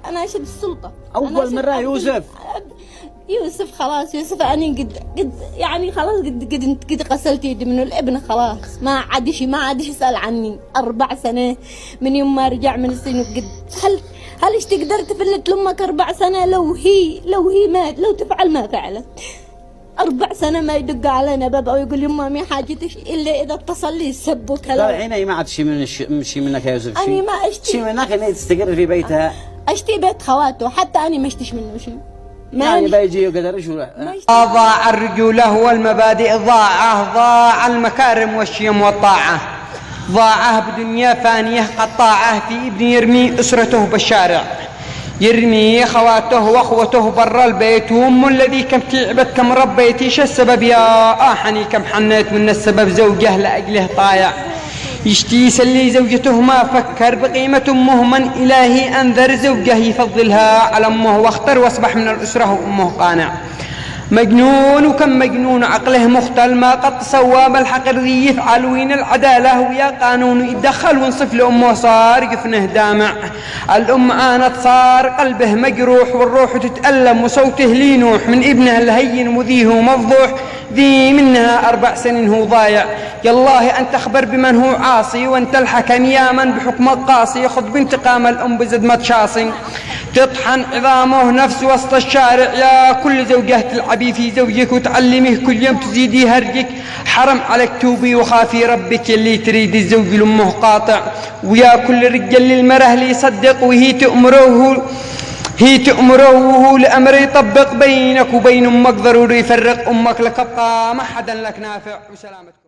أنا أشد السلطة. أول مرة يوسف خلاص، يوسف أنا قد يعني خلاص قد غسلت يدي منه. الابن خلاص ما عاد يسأل عني 4 سنة من يوم ما رجع من السجن. قد هل ايش تقدر تفلت لأمك 4 سنة؟ لو هي ما لو تفعل ما فعلت 4 سنة ما يدق علينا بابا ويقول لي مامي حاجتك إلا إذا اتصل لي سب وكلام. لا الحين هي ما عاد شي منك يا يوسف. أنا ما أشتي شي منك إنها تستقر في بيتها. أشتي بيت خواته، حتى أنا ما أشتيش منه شيء. يعني بيجي وقدر شو ضاع الرجولة والمبادئ، ضاع المكارم والشيم والطاعة، ضاعه بدنيا فانية قطاعه في ابن يرمي أسرته بالشارع، يرمي خواته واخوته برا البيت، وام الذي كم تعبت كم ربيت. ايش السبب يا آحني كم حنيت؟ من السبب زوجه لأجله طايع، يشتي يسلي زوجته ما فكر بقيمة أمه. من إلهي أنذر زوجه يفضلها على أمه، واختر واصبح من الأسرة وأمه قانع. مجنون وكم مجنون عقله مختل، ما قد صواب الحق الذي يفعل. وين العدالة ويا قانون يتدخل ونصف لأمه صار قفنه دامع. الأم آنت صار قلبه مجروح، والروح تتألم وصوته لينوح من ابنها الهين وذيه مفضوح. ذي منها 4 سنين هو ضايع. يالله أن تخبر بمن هو عاصي، وأنت الحكم يا من بحكمك قاسي. خذ بانتقام الأم بزد ما تشاصي، تطحن عظامه نفس وسط الشارع. يا كل زوجة تلعبي في زوجك وتعلميه كل يوم تزيدي هرجك. حرم عليك توبي وخافي ربك اللي تريد الزوج لأمه قاطع. ويا كل رجال للمره اللي يصدق وهي تأمره وهو لأمر يطبق. بينك وبين أمك ضروري يفرق، أمك لك أبقى ما حدا لك نافع. وسلامتكم.